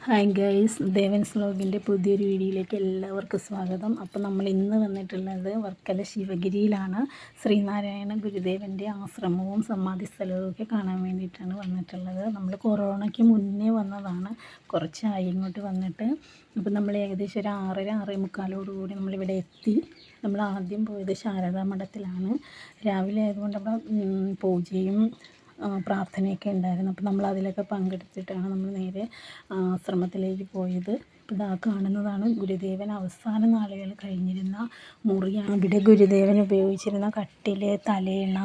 Hi guys, Devan's വ്ലോഗിൻ്റെ പുതിയൊരു വീഡിയോയിലേക്ക് എല്ലാവർക്കും സ്വാഗതം. അപ്പോൾ നമ്മൾ ഇന്ന് വന്നിട്ടുള്ളത് വർക്കല ശിവഗിരിയിലാണ്. ശ്രീനാരായണ ഗുരുദേവൻ്റെ ആശ്രമവും സമാധി സ്ഥലവും ഒക്കെ കാണാൻ വേണ്ടിയിട്ടാണ് വന്നിട്ടുള്ളത്. നമ്മൾ കൊറോണയ്ക്ക് മുന്നേ വന്നതാണ്, കുറച്ചായി ഇങ്ങോട്ട് വന്നിട്ട്. അപ്പോൾ നമ്മൾ ഏകദേശം ഒരു 6:45 നമ്മളിവിടെ എത്തി. നമ്മൾ ആദ്യം പോയത് ശാരദാ മഠത്തിലാണ്. രാവിലെ ആയതുകൊണ്ട് അവിടെ പൂജയും പ്രാർത്ഥനയൊക്കെ ഉണ്ടായിരുന്നു. അപ്പോൾ നമ്മൾ അതിലൊക്കെ പങ്കെടുത്തിട്ടാണ് നമ്മൾ നേരെ ആശ്രമത്തിലേക്ക് പോയത്. അപ്പോൾ ഇതാ കാണുന്നതാണ് ഗുരുദേവൻ അവസാന നാളുകൾ കഴിഞ്ഞിരുന്ന മുറിയാണ്. അവിടെ ഗുരുദേവൻ ഉപയോഗിച്ചിരുന്ന കട്ടിൽ, തലയിണ,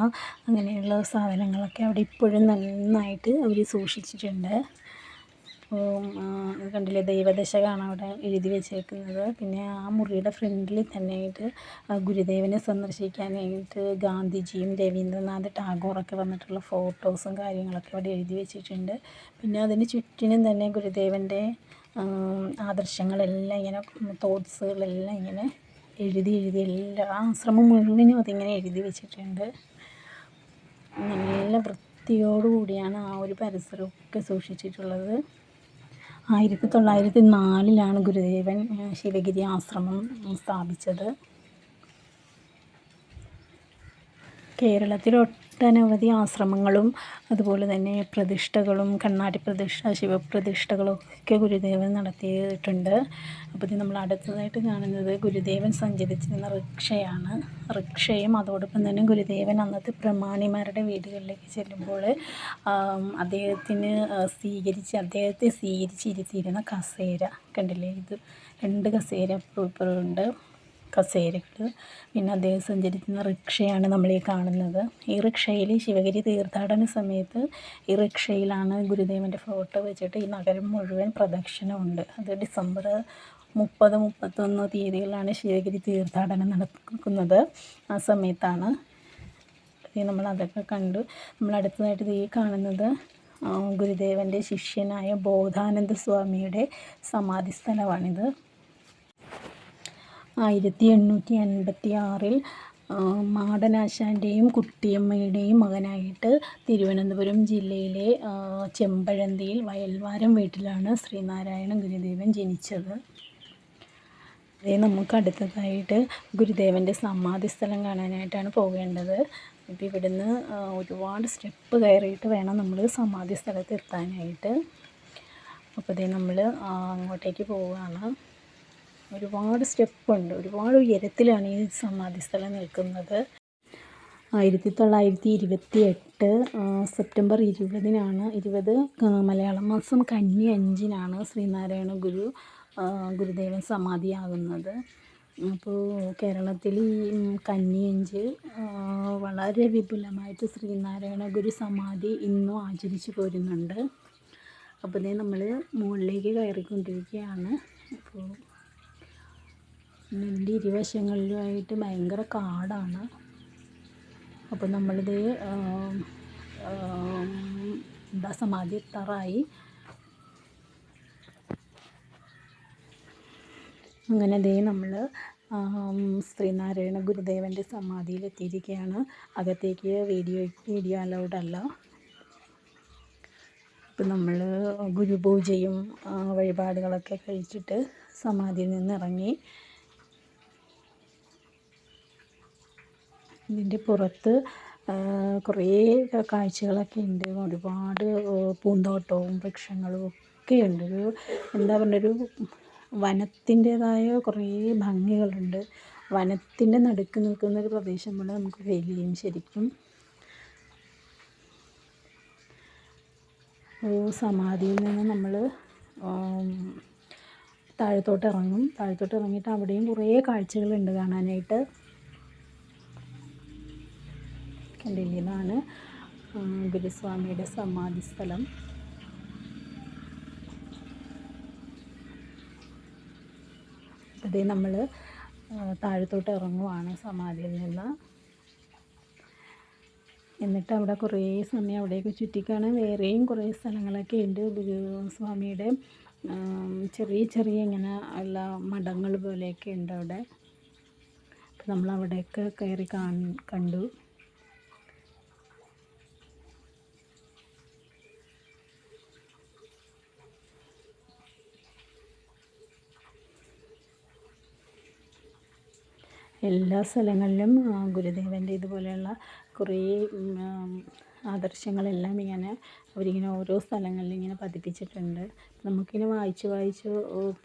അങ്ങനെയുള്ള സാധനങ്ങളൊക്കെ അവിടെ ഇപ്പോഴും നന്നായിട്ട് അവർ സൂക്ഷിച്ചിട്ടുണ്ട്. അപ്പോൾ കണ്ടില്ലേ, ദൈവദശകാണ് അവിടെ എഴുതി വെച്ചേക്കുന്നത്. പിന്നെ ആ മുറിയുടെ ഫ്രണ്ടിൽ തന്നെയായിട്ട് ഗുരുദേവനെ സന്ദർശിക്കാനായിട്ട് ഗാന്ധിജിയും രവീന്ദ്രനാഥ് ടാഗോറൊക്കെ വന്നിട്ടുള്ള ഫോട്ടോസും കാര്യങ്ങളൊക്കെ അവിടെ എഴുതി വെച്ചിട്ടുണ്ട്. പിന്നെ അതിന് ചുറ്റിനും തന്നെ ഗുരുദേവൻ്റെ ആദർശങ്ങളെല്ലാം ഇങ്ങനെ, തോട്ട്സുകളെല്ലാം ഇങ്ങനെ എഴുതി എല്ലാ ആശ്രമം മുഴുവനും അതിങ്ങനെ എഴുതി വെച്ചിട്ടുണ്ട്. നല്ല വൃത്തിയോടുകൂടിയാണ് ആ ഒരു പരിസരമൊക്കെ സൂക്ഷിച്ചിട്ടുള്ളത്. 1904 ഗുരുദേവൻ ശിവഗിരി ആശ്രമം സ്ഥാപിച്ചത്. കേരളത്തിൽ ഒട്ടനവധി ആശ്രമങ്ങളും അതുപോലെ തന്നെ പ്രതിഷ്ഠകളും, കണ്ണാടി പ്രതിഷ്ഠ, ശിവപ്രതിഷ്ഠകളും ഒക്കെ ഗുരുദേവൻ നടത്തിയിട്ടുണ്ട്. അപ്പോൾ നമ്മൾ അടുത്തതായിട്ട് കാണുന്നത് ഗുരുദേവൻ സഞ്ചരിച്ചിരുന്ന റിക്ഷയാണ്. റിക്ഷയും അതോടൊപ്പം തന്നെ ഗുരുദേവൻ അന്നത്തെ പ്രമാണിമാരുടെ വീടുകളിലേക്ക് ചെല്ലുമ്പോൾ അദ്ദേഹത്തെ സ്വീകരിച്ചിരുത്തിയിരുന്ന കസേര കണ്ടില്ലേ, ഇത് 2 കസേര ഇപ്പുറമുണ്ട്, കസേരകൾ. പിന്നെ അദ്ദേഹം സഞ്ചരിക്കുന്ന റിക്ഷയാണ് നമ്മളീ കാണുന്നത്. ഈ റിക്ഷയിൽ ശിവഗിരി തീർത്ഥാടന സമയത്ത് ഈ റിക്ഷയിലാണ് ഗുരുദേവൻ്റെ ഫോട്ടോ വെച്ചിട്ട് ഈ നഗരം മുഴുവൻ പ്രദക്ഷിണമുണ്ട്. അത് ഡിസംബർ 30, 31 തീയതികളിലാണ് ശിവഗിരി തീർത്ഥാടനം നടക്കുന്നത്. ആ സമയത്താണ് നമ്മൾ അതൊക്കെ കണ്ടു. നമ്മൾ അടുത്തതായിട്ട് ഈ കാണുന്നത് ഗുരുദേവൻ്റെ ശിഷ്യനായ ബോധാനന്ദ സ്വാമിയുടെ സമാധി സ്ഥലമാണിത്. 1886 മാടനാശാൻ്റെയും കുട്ടിയമ്മയുടെയും മകനായിട്ട് തിരുവനന്തപുരം ജില്ലയിലെ ചെമ്പഴന്തിയിൽ വയൽവാരം വീട്ടിലാണ് ശ്രീനാരായണ ഗുരുദേവൻ ജനിച്ചത്. നമുക്ക് അടുത്തതായിട്ട് ഗുരുദേവൻ്റെ സമാധി സ്ഥലം കാണാനായിട്ടാണ് പോകേണ്ടത്. ഇപ്പോൾ ഇവിടുന്ന് ഒരുപാട് സ്റ്റെപ്പ് കയറിയിട്ട് വേണം നമ്മൾ സമാധി സ്ഥലത്ത് എത്താനായിട്ട്. അപ്പോൾ നമ്മൾ അങ്ങോട്ടേക്ക് പോവുകയാണ്. ഒരുപാട് സ്റ്റെപ്പുണ്ട്, ഒരുപാട് ഉയരത്തിലാണ് ഈ സമാധി സ്ഥലം നിൽക്കുന്നത്. 1928 സെപ്റ്റംബർ 20 മലയാളം മാസം കന്നി 5 ശ്രീനാരായണ ഗുരുദേവൻ സമാധിയാകുന്നത്. അപ്പോൾ കേരളത്തിൽ ഈ കന്നി 5 വളരെ വിപുലമായിട്ട് ശ്രീനാരായണ ഗുരു സമാധി ഇന്നും ആചരിച്ചു പോരുന്നുണ്ട്. അപ്പോൾ നമ്മൾ മുകളിലേക്ക് കയറിക്കൊണ്ടിരിക്കുകയാണ്. അപ്പോൾ ഇതിൻ്റെ ഇരുവശങ്ങളിലുമായിട്ട് ഭയങ്കര കാടാണ്. അപ്പോൾ നമ്മളിത് സമാധി എത്താറായി. അങ്ങനെ നമ്മൾ ശ്രീനാരായണ ഗുരുദേവൻ്റെ സമാധിയിൽ എത്തിയിരിക്കുകയാണ്. അകത്തേക്ക് വീഡിയോ അലൗഡ് അല്ല. ഇപ്പം നമ്മൾ ഗുരുപൂജയും വഴിപാടുകളൊക്കെ കഴിച്ചിട്ട് സമാധിയിൽ നിന്ന് ഇറങ്ങി. ഇതിൻ്റെ പുറത്ത് കുറേ കാഴ്ചകളൊക്കെ ഉണ്ട്. ഒരുപാട് പൂന്തോട്ടവും വൃക്ഷങ്ങളും ഒക്കെ ഉണ്ട്. ഒരു വനത്തിൻ്റേതായ കുറേ ഭംഗികളുണ്ട്. വനത്തിൻ്റെ നടുക്ക് നിൽക്കുന്ന ഒരു പ്രദേശം പോലെ നമുക്ക് ഫീൽ ചെയ്യും ശരിക്കും. സമാധിയിൽ നിന്ന് നമ്മൾ താഴത്തോട്ട് ഇറങ്ങിയിട്ട് അവിടെയും കുറേ കാഴ്ചകളുണ്ട് കാണാനായിട്ട്. കണ്ടില്ലേ, ഇതാണ് ഗുരുസ്വാമിയുടെ സമാധി സ്ഥലം. അതേ നമ്മൾ താഴത്തോട്ട് ഇറങ്ങുവാണ് സമാധിയിൽ നിന്ന്. എന്നിട്ട് അവിടെ കുറേ സമയം അവിടെയൊക്കെ ചുറ്റിക്കാണാൻ വേറെയും കുറേ സ്ഥലങ്ങളൊക്കെ ഉണ്ട്. ഗുരുസ്വാമിയുടെ ചെറിയ ഇങ്ങനെ ഉള്ള മഠങ്ങൾ പോലെയൊക്കെ ഉണ്ട് അവിടെ. നമ്മൾ അവിടെയൊക്കെ കയറി കണ്ടു. എല്ലാ സ്ഥലങ്ങളിലും ഗുരുദേവൻ്റെ ഇതുപോലെയുള്ള കുറേ ആദർശങ്ങളെല്ലാം ഇങ്ങനെ അവരിങ്ങനെ ഓരോ സ്ഥലങ്ങളിൽ ഇങ്ങനെ പതിപ്പിച്ചിട്ടുണ്ട്. നമുക്കിങ്ങനെ വായിച്ച് വായിച്ച്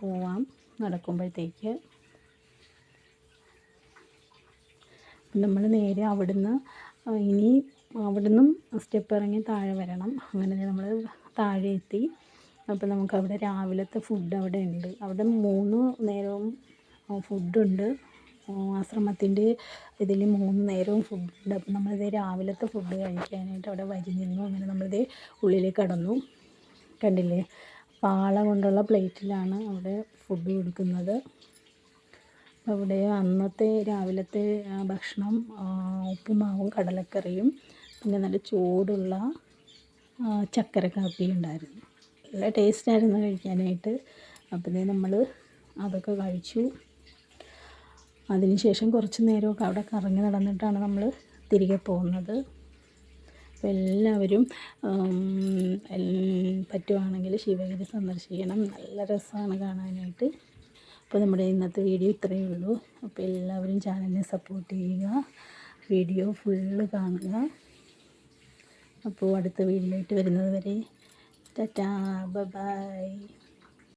പോവാം നടക്കുമ്പോഴത്തേക്ക്. നമ്മൾ നേരെ അവിടുന്ന് ഇനി അവിടുന്നും സ്റ്റെപ്പ് ഇറങ്ങി താഴെ വരണം. അങ്ങനെ നമ്മൾ താഴെ എത്തി. അപ്പോൾ നമുക്കവിടെ രാവിലത്തെ ഫുഡ് അവിടെ ഉണ്ട്. അവിടെ 3 നേരവും ഫുഡുണ്ട്. ആശ്രമത്തിൻ്റെ ഇതിൽ 3 നേരവും ഫുഡുണ്ട്. അപ്പോൾ നമ്മളിത് രാവിലത്തെ ഫുഡ് കഴിക്കാനായിട്ട് അവിടെ വരി നിന്നു. അങ്ങനെ നമ്മളിത് ഉള്ളിലേക്ക് കടന്നു. കണ്ടില്ലേ, പാള കൊണ്ടുള്ള പ്ലേറ്റിലാണ് അവിടെ ഫുഡ് കൊടുക്കുന്നത്. അവിടെ അന്നത്തെ രാവിലത്തെ ഭക്ഷണം ഉപ്പുമാവും കടലക്കറിയും പിന്നെ നല്ല ചൂടുള്ള ചക്കര കാപ്പിയും ഉണ്ടായിരുന്നു. നല്ല ടേസ്റ്റായിരുന്നു കഴിക്കാനായിട്ട്. അപ്പോൾ നമ്മൾ അതൊക്കെ കഴിച്ചു. അതിനുശേഷം കുറച്ച് നേരമൊക്കെ അവിടെ കറങ്ങി നടന്നിട്ടാണ് നമ്മൾ തിരികെ പോകുന്നത്. അപ്പോൾ എല്ലാവരും പറ്റുവാണെങ്കിൽ ശിവഗിരി സന്ദർശിക്കണം. നല്ല രസമാണ് കാണാനായിട്ട്. അപ്പോൾ നമ്മുടെ ഇന്നത്തെ വീഡിയോ ഇത്രയേ ഉള്ളൂ. അപ്പോൾ എല്ലാവരും ചാനലിനെ സപ്പോർട്ട് ചെയ്യുക, വീഡിയോ ഫുള്ള് കാണുക. അപ്പോൾ അടുത്ത വീഡിയോ ആയിട്ട് വരുന്നത് വരെ ടാറ്റാ, ബൈ ബൈ.